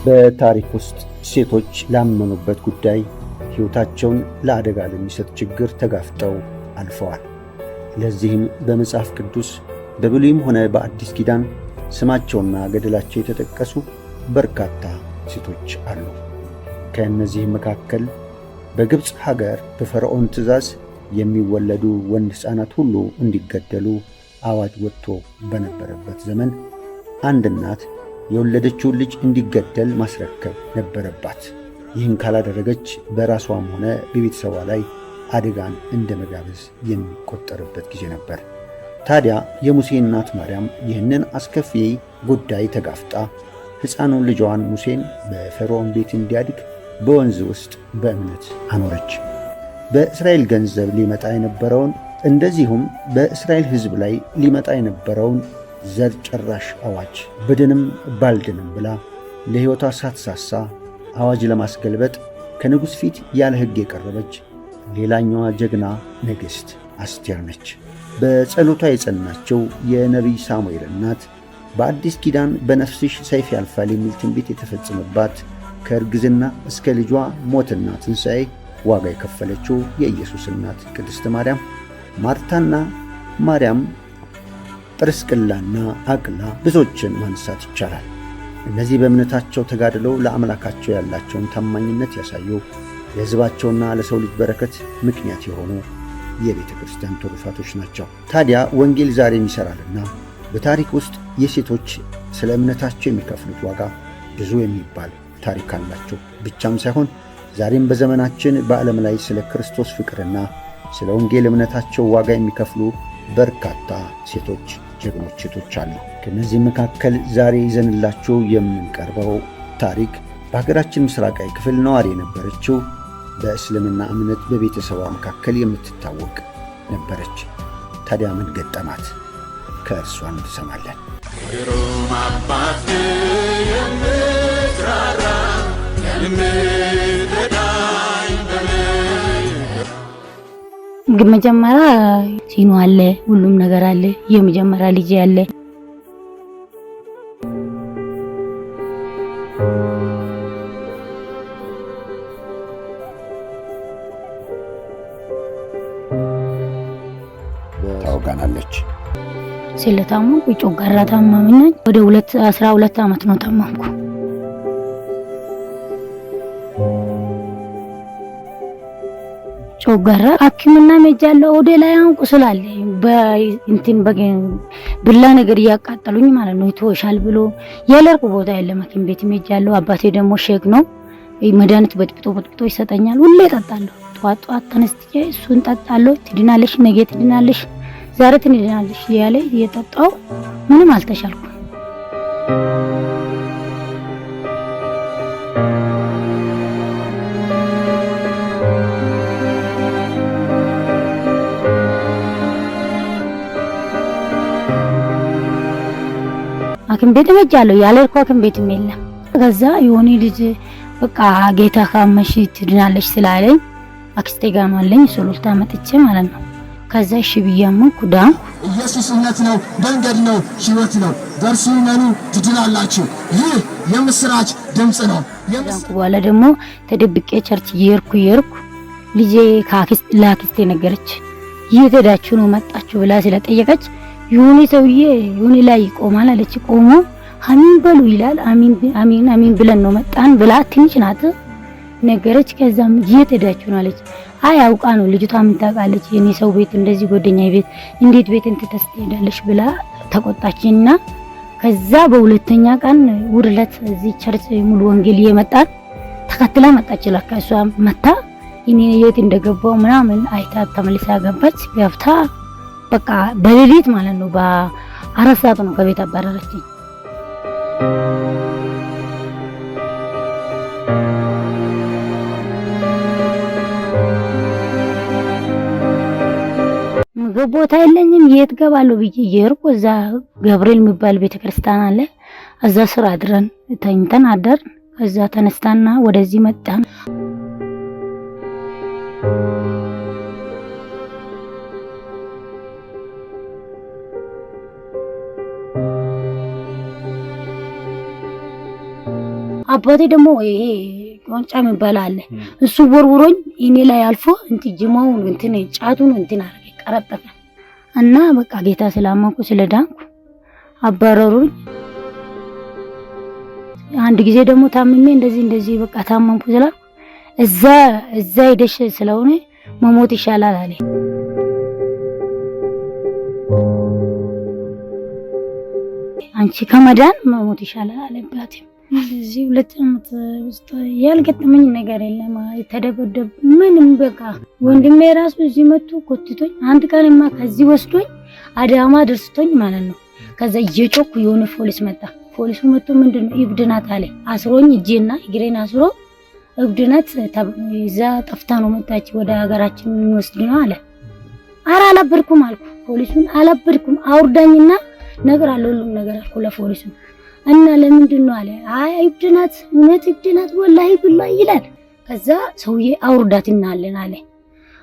በታሪክ ውስጥ ሴቶች ላመኑበት ጉዳይ ሕይወታቸውን ለአደጋ ለሚሰጥ ችግር ተጋፍጠው አልፈዋል። ለዚህም በመጽሐፍ ቅዱስ በብሉይም ሆነ በአዲስ ኪዳን ስማቸውና ገድላቸው የተጠቀሱ በርካታ ሴቶች አሉ። ከእነዚህም መካከል በግብፅ ሀገር በፈርዖን ትእዛዝ የሚወለዱ ወንድ ሕፃናት ሁሉ እንዲገደሉ አዋጅ ወጥቶ በነበረበት ዘመን አንድ እናት የወለደችውን ልጅ እንዲገደል ማስረከብ ነበረባት። ይህን ካላደረገች በራሷም ሆነ በቤተሰቧ ላይ አደጋን እንደ መጋበዝ የሚቆጠርበት ጊዜ ነበር። ታዲያ የሙሴ እናት ማርያም ይህንን አስከፊ ጉዳይ ተጋፍጣ ሕፃኑን ልጇን ሙሴን በፈርዖን ቤት እንዲያድግ በወንዝ ውስጥ በእምነት አኖረች። በእስራኤል ገንዘብ ሊመጣ የነበረውን እንደዚሁም በእስራኤል ሕዝብ ላይ ሊመጣ የነበረውን ዘር ጨራሽ አዋጅ ብድንም ባልድንም ብላ ለሕይወቷ ሳትሳሳ አዋጅ ለማስገልበጥ ከንጉሥ ፊት ያለ ሕግ የቀረበች ሌላኛዋ ጀግና ንግሥት አስቴር ነች። በጸሎቷ የጸናቸው የነቢይ ሳሙኤል እናት በአዲስ ኪዳን በነፍስሽ ሰይፍ ያልፋል የሚል ትንቢት የተፈጸመባት ከእርግዝና እስከ ልጇ ሞትና ትንሣኤ ዋጋ የከፈለችው የኢየሱስ እናት ቅድስት ማርያም፣ ማርታና ማርያም፣ ጵርስቅላና አቅላ ብዙዎችን ማንሳት ይቻላል። እነዚህ በእምነታቸው ተጋድለው ለአምላካቸው ያላቸውን ታማኝነት ያሳዩ ለሕዝባቸውና ለሰው ልጅ በረከት ምክንያት የሆኑ የቤተ ክርስቲያን ትሩፋቶች ናቸው። ታዲያ ወንጌል ዛሬም ይሠራልና በታሪክ ውስጥ የሴቶች ስለ እምነታቸው የሚከፍሉት ዋጋ ብዙ የሚባል ታሪክ አላቸው ብቻም ሳይሆን ዛሬም በዘመናችን በዓለም ላይ ስለ ክርስቶስ ፍቅርና ስለ ወንጌል እምነታቸው ዋጋ የሚከፍሉ በርካታ ሴቶች፣ ጀግኖች ሴቶች አሉ። ከነዚህ መካከል ዛሬ ይዘንላችሁ የምንቀርበው ታሪክ በሀገራችን ምስራቃዊ ክፍል ነዋሪ የነበረችው በእስልምና እምነት በቤተሰቧ መካከል የምትታወቅ ነበረች። ታዲያ ምን ገጠማት? ከእርሷ እንሰማለን። ግሩም አባት የምትራራ የምትረዳኝ መጀመሪያ ሲኑ አለ፣ ሁሉም ነገር አለ። የመጀመሪያ ልጅ አለ። ታውጋናለች። ስለታመምኩ ጮጋራ ታማሚ ነኝ። ወደ 12 ዓመት ነው ታመምኩ። ጮጋራ ሕክምና መጃለው። ወደ ላይ ቁስል አለ። ብላ ነገር እያቃጠሉኝ ማለት ነው። ይተወሻል ብሎ ያለርኩ ቦታ የለም። ሐኪም ቤት መጃለው። አባቴ ደግሞ ሼክ ነው። መድኃኒት በጥብጦ ይሰጠኛል። ሁሌ እጠጣለሁ። ጧት ተነስቼ እሱን እጠጣለሁ። ትድናለሽ፣ ነገ ትድናለሽ፣ ዛሬ ትድናለሽ ያለ እየጠጣው ምንም አልተሻልኩም። ሐኪም ቤት መጃለው። ያለርኩ ሐኪም ቤትም የለም። ከዛ የሆነ ልጅ በቃ ጌታ ካመሽ ትድናለሽ ስላለኝ አክስቴ ጋር ነው አለኝ። ሱሉልታ መጥቼ ማለት ነው። ከዛ እሺ ብያም ኩዳን ኢየሱስ እውነት ነው፣ መንገድ ነው፣ ሕይወት ነው፣ በእርሱ እመኑ ትድናላችሁ። ይህ የምስራች ድምጽ ነው። በኋላ ደግሞ ተደብቄ ቸርች እየሄድኩ ልጄ ለአክስቴ ነገረች። የት ሄዳችሁ ነው መጣችሁ ብላ ስለጠየቀች የሆነ ሰውዬ የሆነ ላይ ይቆማል አለች። ቆሞ አሚን በሉ ይላል። አሚን ብለን ነው መጣን ብላ ትንሽ ናት ነገረች። ከዛም የት ሄዳችሁ ነው አለች። አይ አውቃ ነው ልጅቷ ምን ታውቃለች፣ የኔ ሰው ቤት እንደዚህ ጓደኛዬ ቤት እንዴት ቤት እንትተስ ትሄዳለሽ ብላ ተቆጣችኝና ከዛ በሁለተኛ ቀን ውርለት እዚህ ቸርች ሙሉ ወንጌል እየመጣን ተከትላ መጣች። ለካ እሷ መታ እኔ የት እንደገባው ምናምን አይታ ተመልሳ ገባች። ገብታ በቃ በሌሊት ማለት ነው በ4 ሰዓት ነው ከቤት አባረረችኝ። ምግብ ቦታ የለኝም። የት ገባለሁ ብዬ እየሄድኩ እዛ ገብርኤል የሚባል ቤተክርስቲያን አለ። እዛ ስራ አድረን ተኝተን አደርን። ከዛ ተነስታና ወደዚህ መጣን። አባቴ ደግሞ ይሄ ቆንጫ የሚባል አለ እሱ ወርውሮኝ እኔ ላይ አልፎ ጅማው ጫቱን አረገ ቀረጠፈ እና በቃ ጌታ ስላመንኩ ስለዳንኩ አባረሩኝ። አንድ ጊዜ ደግሞ ታምሜ እንደዚህ በቃ ታመምኩ ስላልኩ እዛ ሄደሽ ስለሆነ መሞት ይሻላል አለ። አንቺ ከመዳን መሞት ይሻላል አለባት። እዚህ 2 ዓመት ውስጥ ያልገጠመኝ ነገር የለም። ተደበደብ ምንም በቃ ወንድሜ ራሱ እዚህ መጥቶ ኮትቶኝ አንድ ቀንማ ከዚህ ወስዶኝ አዳማ ደርሶኝ ማለት ነው። ከዛ እየጮኩ የሆነ ፖሊስ መጣ። ፖሊሱ መጥቶ ምንድነው እብድ ናት አለ። አስሮኝ እጄና እግሬን አስሮ እብድ ናት እዛ ጠፍታ ነው መጣች ወደ ሀገራችን ወስድ ነው አለ። ኧረ አላበድኩም አልኩ። ፖሊሱን አላበድኩም አውርዳኝና ነገር አለ ሁሉም ነገር አልኩ ለፖሊሱ እና ለምንድን ነው አለ። አይ እብድ ናት እውነት እብድ ናት ወላሂ ብላሂ ይላል። ከዛ ሰውዬ አውርዳትና አለ።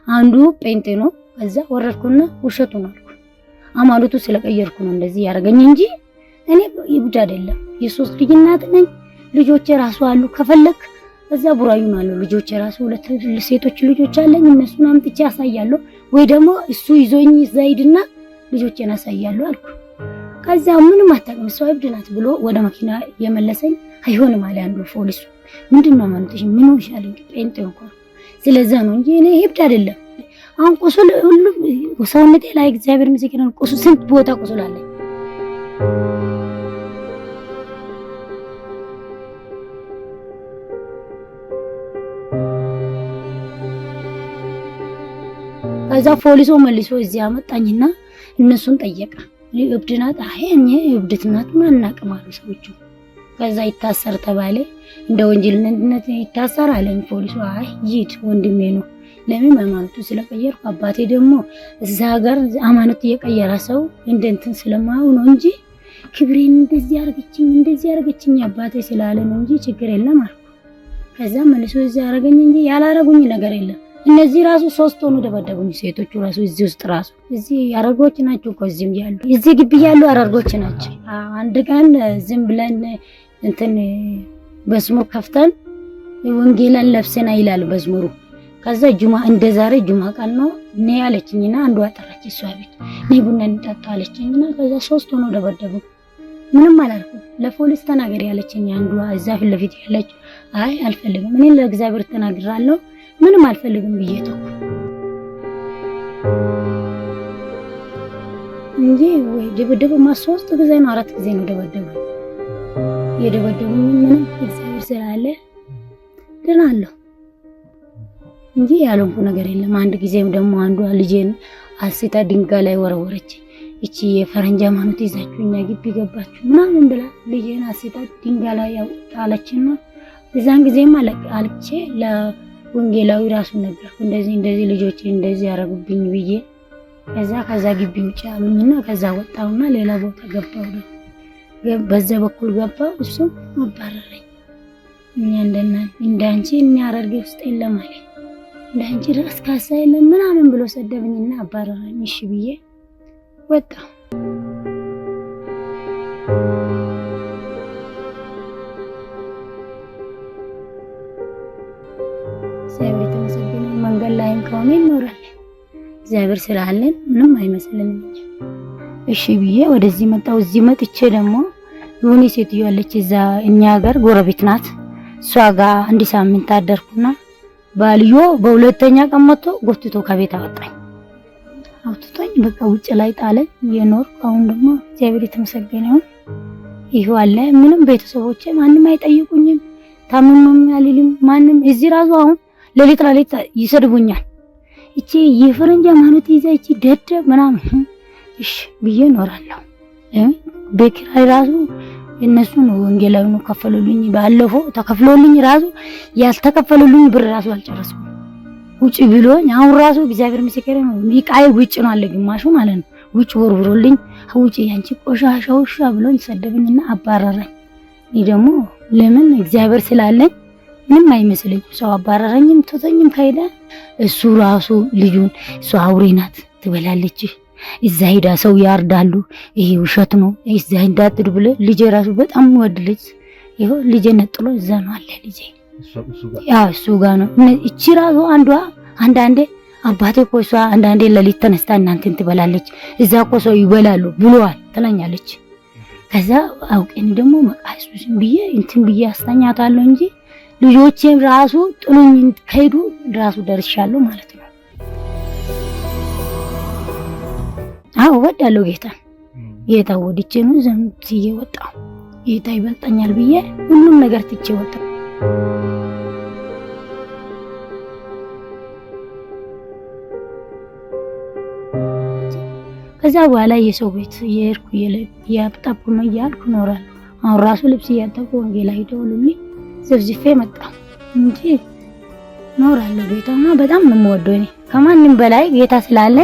አንዱ ጴንጤ ነው። ከዛ ወረድኩና ውሸቱ ነው አልኩ። አማሉቱ ስለቀየርኩ ነው እንደዚህ ያረጋኝ እንጂ እኔ እብድ አይደለም። የሶስት ልጅ እናት ነኝ። ልጆቼ ራሱ አሉ ከፈለክ እዛ ቡራዩን አሉ ልጆቼ ራሱ 2 ሴቶች ልጆች አለኝ። እነሱን አምጥቼ አሳያለሁ ወይ ደግሞ እሱ ይዞኝ እዛ ሂድና ልጆቼን አሳያለሁ አልኩ። ከዛ ምንም አታውቅም እሷ እብድ ናት ብሎ ወደ መኪና የመለሰኝ። አይሆንም አለ አንዱ ፖሊሱ። ምንድነው ማለትሽ? ምን ሆነሻል? ጴንጤ እንኳን ስለዛ ነው እንጂ እኔ እብድ አይደለም። አሁን ቁስል ሁሉ ሰውነቴ ላይ እግዚአብሔር ምስክር ነው። ቁስል ስንት ቦታ ቁስል አለ። ከዛ ፖሊሱ መልሶ እዚህ አመጣኝና እነሱን ጠየቀ። እብድ ናት? አይ እኔ እብድት ናት አናውቅም አሉ ሰዎቹ። ከዛ ይታሰር ተባለ። እንደ ወንጀልነት ይታሰር አለኝ ፖሊሱ። አይ ይድ ወንድሜ ነው ለምን ሃይማኖቱ ስለቀየርኩ አባቴ ደግሞ እዛ ሀገር ሃይማኖት የቀየረ ሰው እንትን ስለማው ነው እንጂ ክብሬን እንደዚህ አርገችኝ አባቴ ስላለ ነው እንጂ ችግር የለም አልኩ። ከዛ መልሶ እዚህ አረገኝ እንጂ ያላረጉኝ ነገር የለም። እነዚህ ራሱ 3 ሆኖ ደበደቡኝ። ሴቶቹ ራሱ እዚህ ውስጥ ራሱ እዚህ አረርጎች ናቸው እኮ እዚህም ያሉ እዚህ ግቢ ያሉ አረርጎች ናቸው። አንድ ቀን ዝም ብለን በስሙር ከፍተን ወንጌላን ለብሰና ይላል በዝሙሩ። ከዛ ጁማ እንደዛሬ ጁማ ቀን ነው ነይ አለችኝና አንዷ አጠራች እሷ ቤት ነይ ቡና እንጠጣ አለችኝና ከዛ 3 ሆኖ ደበደቡ። ምንም አላልኩም። ለፖሊስ ተናገር ያለችኝ አንዷ እዛ ፊት ለፊት ያለች አይ አልፈልግም እኔ ለእግዚአብሔር ተናግራለሁ ምንም አልፈልግም ብዬ ተውኩ እንጂ ወይ ደበደቡ 3 ጊዜ ነው 4 ጊዜ ነው ደበደቡ። የደበደቡ ምንም እግዚአብሔር ስላለ ድናለሁ እንጂ ያለንኩ ነገር የለም። አንድ ጊዜም ደግሞ አንዷ ልጄን አስታ ድንጋይ ላይ ወረወረች። እቺ የፈረንጅ ሃይማኖት ይዛችሁኛ ግቢ ገባችሁ ምናምን ብላ ልጄን አስታ ድንጋይ ላይ ያወጣለችና እዛን ጊዜም አልቼ ለወንጌላዊ ራሱ ነገር እንደዚህ ልጆች እንደዚህ ያረጉብኝ ብዬ ከዛ ግቢ ውጭ አሉኝና ከዛ ወጣውና ሌላ ቦታ ገባው። በዛ በኩል ገባው እሱ አባረረኝ። እኛ እንዳንቺ የሚያረርግ ውስጥ የለም አለ እንዳንቺ ራስ ካሳ የለም ምናምን ብሎ ሰደብኝና አባረረኝ። እሺ ብዬ ወጣ። እግዚአብሔር ተመስገን። መንገድ ላይም ከሆነ ይኖራል እግዚአብሔር ስላለን ምንም አይመስልም። እሺ ብዬ ወደዚህ መጣው። እዚህ መጥቼ ደግሞ የሆነ ሴትዮ አለች እዛ እኛ ሀገር ጎረቤት ናት። እሷ ጋር አንድ ሳምንት አደርኩና ባልዮ በሁለተኛ ቀን መጥቶ ጎትቶ ከቤት አወጣኝ። አውጥቶኝ በቃ ውጭ ላይ ጣለኝ። የኖር አሁን ደግሞ እግዚአብሔር የተመሰገነ ይሁን አለ። ምንም ቤተሰቦቼ ማንም አይጠይቁኝም። ታምምም አልልም ማንም። እዚህ ራሱ አሁን ለሊት ይሰድቡኛል። እቺ የፈረንጅ ሃይማኖት ይዛ እቺ ደደብ ምናምን እሺ ብዬ ኖራለሁ። በኪራይ ራሱ እነሱ ነው ወንጌላዊ ነው ከፈሉልኝ። ባለፈው ተከፍሎልኝ ራሱ ያልተከፈሉልኝ ብር ራሱ አልጨረስኩም። ውጭ ብሎኝ አሁን ራሱ እግዚአብሔር ምስክሬ ነው ሚቃይ ውጭ ነው አለ ግማሹ ማለት ነው። ውጭ ወርውሮልኝ ውጭ ያንቺ ቆሻሻ ውሻ ብሎኝ ሰደብኝና አባረረኝ። እኔ ደግሞ ለምን እግዚአብሔር ስላለኝ ምንም አይመስልኝ። ሰው አባረረኝም ተተኝም ካይዳ እሱ ራሱ ልጁን እሱ አውሬ ናት ትበላለች እዛ ሄዳ ሰው ያርዳሉ ይሄ ውሸት ነው እዛ እንዳትድ ብለ ልጅ ራሱ በጣም ወድልጅ ይኸው ልጄ ነጥሎ እዛ ነው አለ ልጄ። ያው እሱ ጋር ነው። እቺ ራሱ አንዳንዴ አባቴ እኮ እሷ አንዳንዴ ለሊት ተነስታ እናንተን ትበላለች እዛ እኮ ሰው ይበላሉ ብሏል ትለኛለች። ከዛ አውቄን ደግሞ መቃሱስን ብዬ እንትን ብዬ አስተኛታለሁ እንጂ ልጆቼም ራሱ ጥሉኝ ከሄዱ ራሱ ደርሻለሁ ማለት ነው። አዎ ወዳለው ጌታ ወድጄ ነው ዝም ብዬ ወጣሁ። ጌታ ይበልጠኛል ብዬ ሁሉም ነገር ትቼ ወጣሁ። ከዛ በኋላ የሰው ቤት የሄድኩ ያጣብኩ ነው እያልኩ እኖራለሁ። አሁን ራሱ ልብስ እያጠብኩ ወንጌል አይደውልልኝ ዘፍዝፌ መጣሁ እንጂ እኖራለሁ። ጌታማ በጣም ነው የምወደው። እኔ ከማንም በላይ ጌታ ስላለ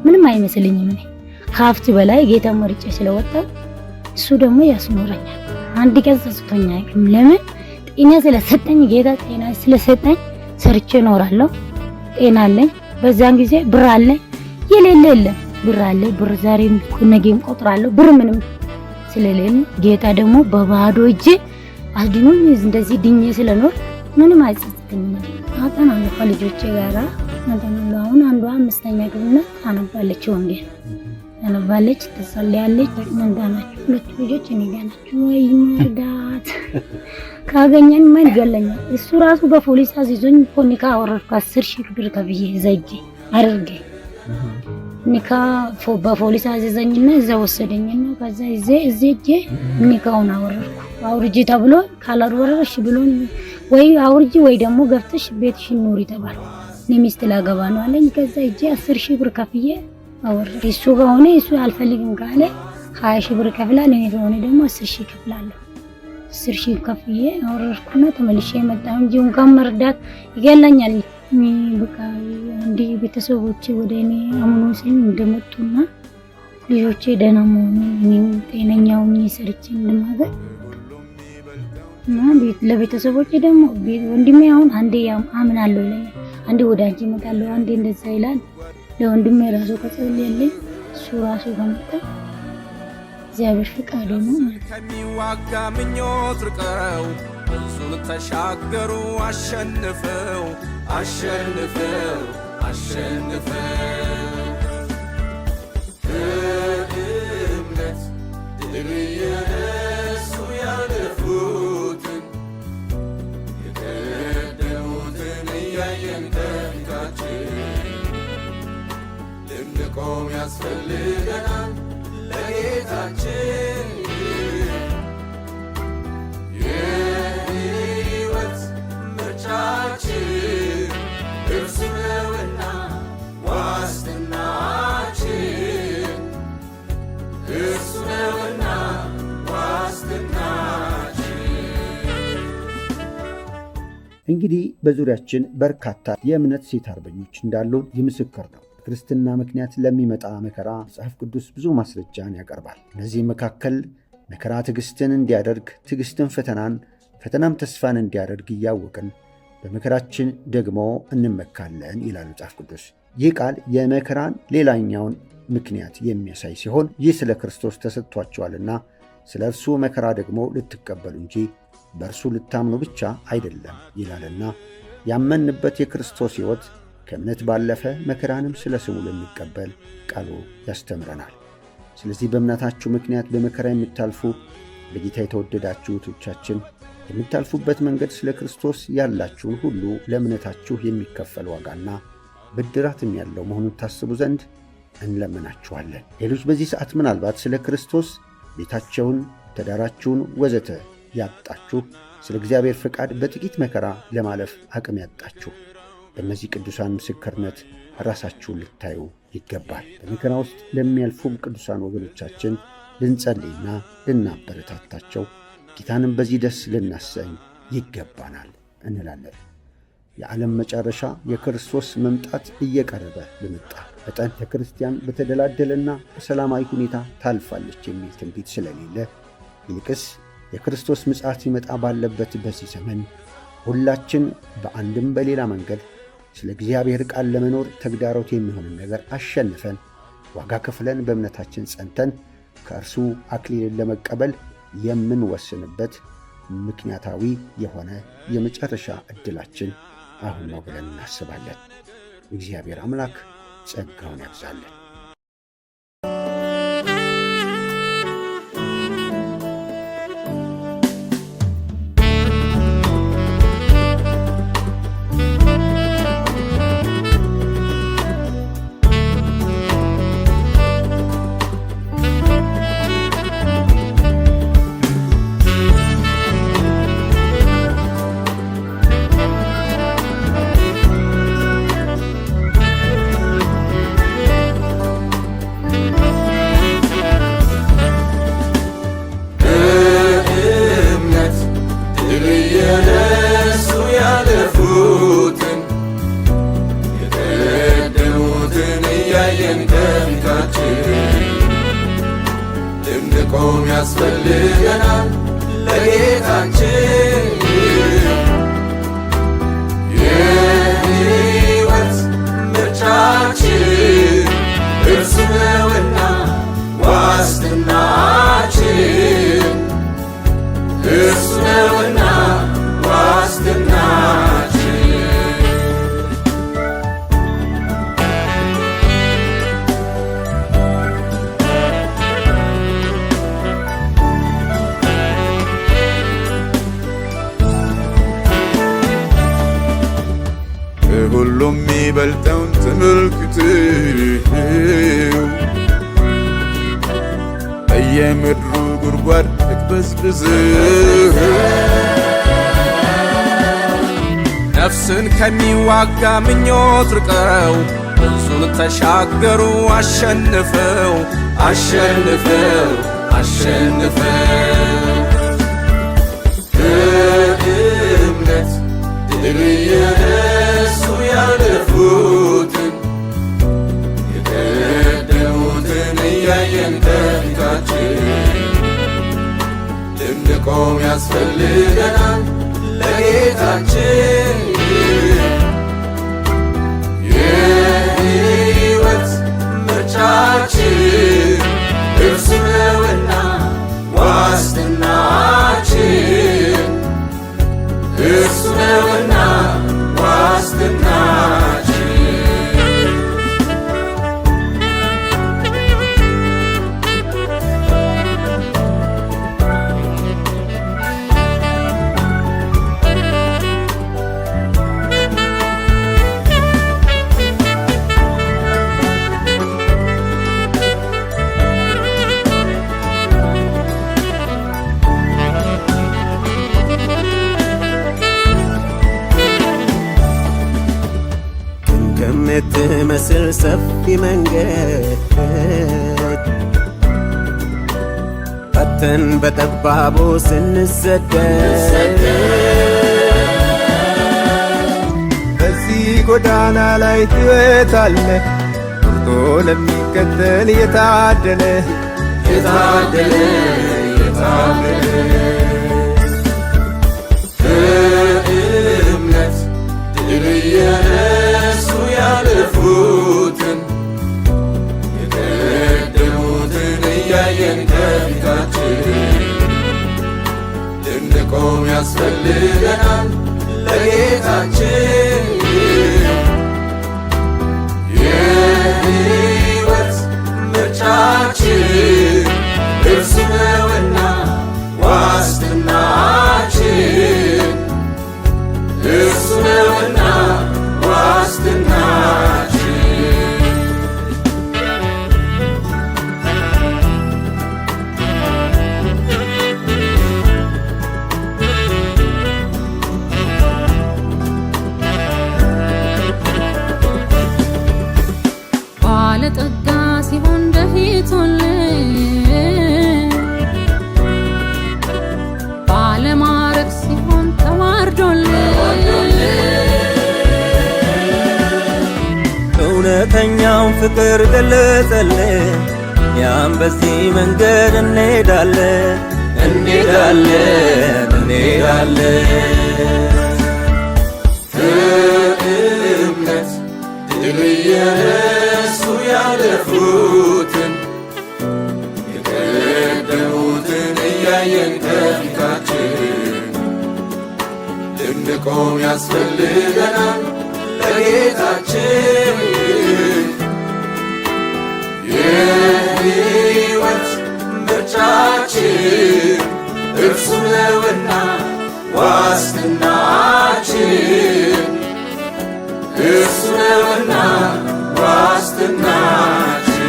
ምንም አይመስልኝም። እኔ ከሀብት በላይ ጌታ መርጬ ስለወጣሁ እሱ ደግሞ ያስኖረኛል። አንድ ቀን ተስቶኛ አይደለም። ለምን ጤና ስለሰጠኝ ጌታ ጤና ስለሰጠኝ ሰርቼ እኖራለሁ። ጤና አለኝ። በዛን ጊዜ ብር አለኝ የሌለ የለም። ብር አለ ብር ዛሬም ነገም ቆጥራለሁ። ብር ምንም ስለሌለ ጌታ ደግሞ በባዶ እጄ አድኖኝ እንደዚህ ድኜ ስለኖር ምንም አይጸጽተኝም። አጠናለሁ ከልጆቼ ጋራ አጠናለሁ። አሁን አንዷ 5ኛ ክፍል አነባለች፣ ወንጌል አነባለች፣ ትጸልያለች። መንዳናችሁ 2 ልጆች እኔ ጋር ናቸው። ወይ መርዳት ካገኘን ማን ይገለኛል? እሱ ራሱ በፖሊስ አዝዞኝ ፖኒካ አወረድኩ 10,000 ብር ከፍዬ ዘይጄ አድርጌ ኒካ በፖሊስ አዘዘኝና እዛ ወሰደኝና ከዛ እጄ ኒካውን አወረድኩ። አውርጂ ተብሎ ካላወረድሽ ብሎ ወይ አውርጂ ወይ ደግሞ ገብተሽ ቤትሽ ኑሪ ተባለ። ሚስት ላገባ ነው አለኝ። ከዛ እጄ 10,000 ብር ከፍዬ አወረድኩ። እሱ ጋር ሆነ እሱ አልፈልግም ካለ 20,000 ብር ከፍላል። እኔ ሆነ ደግሞ 10,000 ከፍላለሁ። 10,000 ከፍዬ አወረድኩና ተመልሼ መጣሁ እንጂ እንኳን መርዳት ይገለኛል። በቃ እንዲ ቤተሰቦቼ ወደ እኔ አምኖ ሲል እንደመጡና ልጆቼ ደህና መሆኑ እኔም ጤነኛው ነኝ ሰርቼ እንደማገር እና ለቤተሰቦቼ ደግሞ ወንድሜ አሁን አንዴ አምናለሁ ይለኛል፣ አንዴ ወደ አንቺ እመጣለሁ፣ አንዴ እንደዛ ይላል። ለወንድሜ ራሱ ከጸለየልኝ እሱ ራሱ ከመጣ እግዚአብሔር ፍቃዱ ነው። ከሚዋጋ ምኞት ርቀው እሱን ተሻገሩ አሸንፈው አሸንፈው ከእምነት ድል የነሱ ያለፉትን የቀደሙትን እያየን ከፊታችን ልንቆም ያስፈልገናል ለጌታችን የሕይወት ምርጫችን እርሱ ነውና ዋስትናችን እርሱ ነውና ዋስትናችን። እንግዲህ በዙሪያችን በርካታ የእምነት ሴት አርበኞች እንዳሉን ምስክር ነው። ክርስትና ምክንያት ለሚመጣ መከራ መጽሐፍ ቅዱስ ብዙ ማስረጃን ያቀርባል። እነዚህ መካከል መከራ ትዕግስትን እንዲያደርግ፣ ትዕግስትን ፈተናን፣ ፈተናም ተስፋን እንዲያደርግ እያወቅን በመከራችን ደግሞ እንመካለን ይላል መጽሐፍ ቅዱስ። ይህ ቃል የመከራን ሌላኛውን ምክንያት የሚያሳይ ሲሆን ይህ ስለ ክርስቶስ ተሰጥቷቸዋልና ስለ እርሱ መከራ ደግሞ ልትቀበሉ እንጂ በእርሱ ልታምኑ ብቻ አይደለም ይላልና ያመንበት የክርስቶስ ሕይወት ከእምነት ባለፈ መከራንም ስለ ስሙ ልንቀበል ቃሉ ያስተምረናል። ስለዚህ በእምነታችሁ ምክንያት በመከራ የምታልፉ በጌታ የተወደዳችሁ እህቶቻችን የምታልፉበት መንገድ ስለ ክርስቶስ ያላችሁን ሁሉ ለእምነታችሁ የሚከፈል ዋጋና ብድራትም ያለው መሆኑን ታስቡ ዘንድ እንለምናችኋለን። ሌሎች በዚህ ሰዓት ምናልባት ስለ ክርስቶስ ቤታቸውን፣ ትዳራችሁን ወዘተ ያጣችሁ፣ ስለ እግዚአብሔር ፈቃድ በጥቂት መከራ ለማለፍ አቅም ያጣችሁ በእነዚህ ቅዱሳን ምስክርነት ራሳችሁን ልታዩ ይገባል። በመከራ ውስጥ ለሚያልፉም ቅዱሳን ወገኖቻችን ልንጸልይና ልናበረታታቸው ጌታንም በዚህ ደስ ልናሰኝ ይገባናል እንላለን። የዓለም መጨረሻ የክርስቶስ መምጣት እየቀረበ በመጣ መጠን ለክርስቲያን በተደላደለና በሰላማዊ ሁኔታ ታልፋለች የሚል ትንቢት ስለሌለ ይልቅስ የክርስቶስ ምጽአት ይመጣ ባለበት በዚህ ዘመን ሁላችን በአንድም በሌላ መንገድ ስለ እግዚአብሔር ቃል ለመኖር ተግዳሮት የሚሆንን ነገር አሸንፈን ዋጋ ከፍለን በእምነታችን ጸንተን ከእርሱ አክሊልን ለመቀበል የምንወስንበት ምክንያታዊ የሆነ የመጨረሻ ዕድላችን አሁን ነው ብለን እናስባለን። እግዚአብሔር አምላክ ጸጋውን ያብዛልን። ልንቆም ያስፈልገናል ለጌታችን የሕይወት ምርጫችን እርሱ ነውና ዋስትናችን እርሱ ነውና ዋስትናችን ሁሉም የሚበልጠውን ተመልክተው በየምድሩ ጉድጓድ ተቅበዝብዘው ነፍስን ከሚዋጋ ምኞት ርቀው ብዙን ተሻገሩ አሸንፈው አሸንፈው አሸንፈው በእምነት ድል የነሱ ያለፉትን የቀደሙትን እያየን ከፊታችን ልንቆም ያስፈልገናል ለጌታችን የሕይወት ምርጫችን እርሱ ነውና ዋስትናችን እርሱ ነውና ዋስትናችን የምትመስል ሰፊ መንገድ ፈተን በጠባቡ ስንሰደድ በዚህ ጎዳና ላይ ሕይወት አለ ቁርጦ ለሚከተል የታደለ የታደለ የታደለ በእምነት ድል የነሱ ያለፉትን የቀደሙትን እያየን ከፊታችን ልንቆም ያስፈልገናል ለጌታችን የሕይወት ምርጫችን እርሱ ነውና ዋስትናችን እርሱ ነውና ዋስትናችን ባለጠጋ ሲሆን ደፊቶልን ባለማረግ ሲሆን ተዋርዶልን እውነተኛውን ፍቅር ገለጸልን ያም በዚህ መንገድ እንሄዳለን እንሄዳለን እንሄዳለን በእምነት ድል የነሱ ያለፉትን የቀደሙትን እያየን ከፊታችን መቆም ያስፈልገናል ለጌታችን የሕይወት ምርጫችን እርሱ ነውና ዋስትናችን እርሱ ነውና ዋስትናችን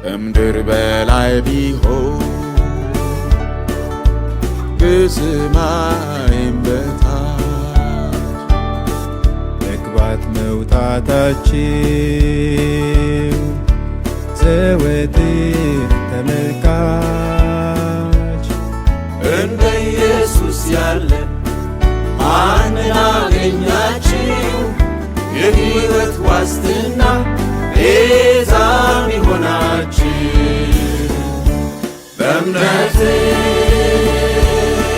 ከምድር በላይ ቢሆን ከሰማይም በታች መግባት መውጣታችን ዘወትር ተመልካች እንደ ኢየሱስ ያለ ማንን አገኛችሁ? የሕይወት ዋስትና ቤዛ ሚሆናችሁ በእምነት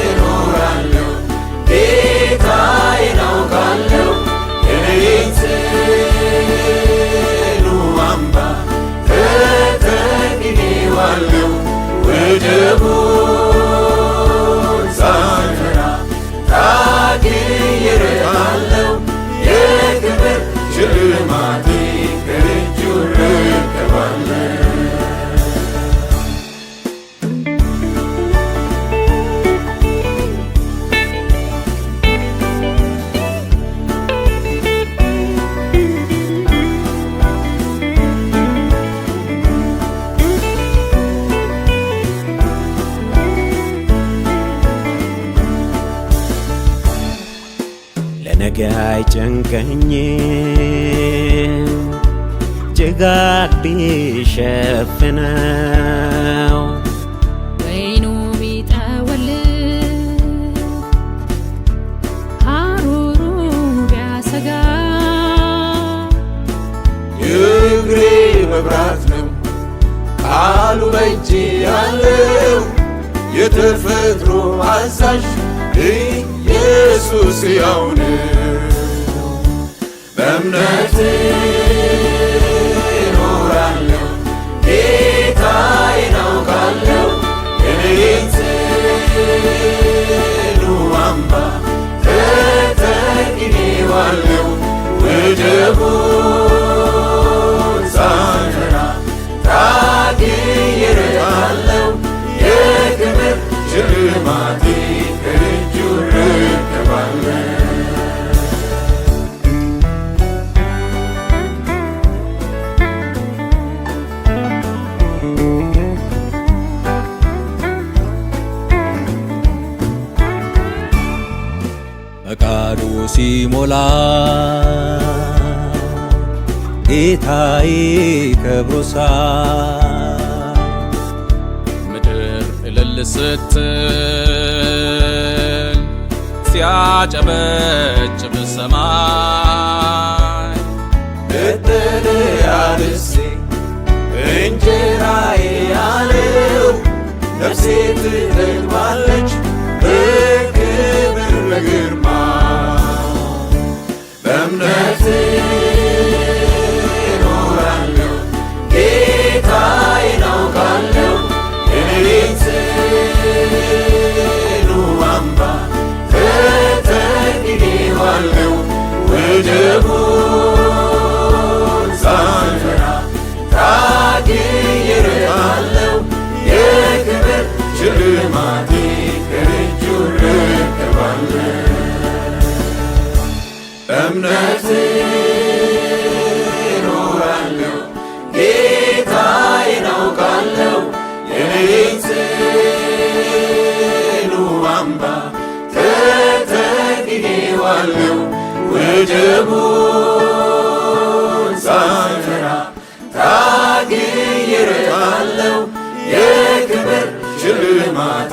እኖራለሁ ጌታዬን አውቃለሁ የኔን ጽኑ አምባ ተጠግቼዋለሁ ወጀቡን ሳልፈራ ታግዬ እረታለሁ የክብር ሽልማቴ ከእጁ እረከባለሁ። ለነገ አይጨንቀኝም ጭጋግ ቢሸፍነው ወይኑ ቢጠወልግ ሐሩሩ ቢያሰጋ የእግሬ መብራት ነው ቃሉ በእጄ ያለው የተፈጥሮ አዛዥ ኢየሱስ ሕያው ነው። በእምነት እኖራለሁ ጌታዬን አውቃለሁ የኔን ጽኑ አምባ ተጠግቼዋለሁ ወጀቡን ሳልፈራ ታግዬ እረታለሁ የክብር ሽልማቴ ከእጁ እረከባለሁ። ፈቃዱ ሲሞላ ጌታዬ ከብሮ ሳይ ምድር እልል ስትል ሲያጨበጭብ ሰማይ መጠለያ ርስቴ እንጀራዬ ያለው ነፍሴ ትጠግባለች በክብር በግርማ በእምነት እኖራለሁ ጌታዬን አውቃለሁ የኔን ጽኑ አምባ ተጠግቼዋለሁ ወጀቡን ሳልፈራ ታግዬ እረታለሁ የክብር ሽልማቴ ከእጁ እረከባለሁ። በእምነት እኖራለሁ ጌታዬን አውቃለሁ የኔን ጽኑ አምባ ተጠግቼዋለሁ ወጀቡን ሳልፈራ ታግዬ እረታለሁ የክብር ሽልማቴ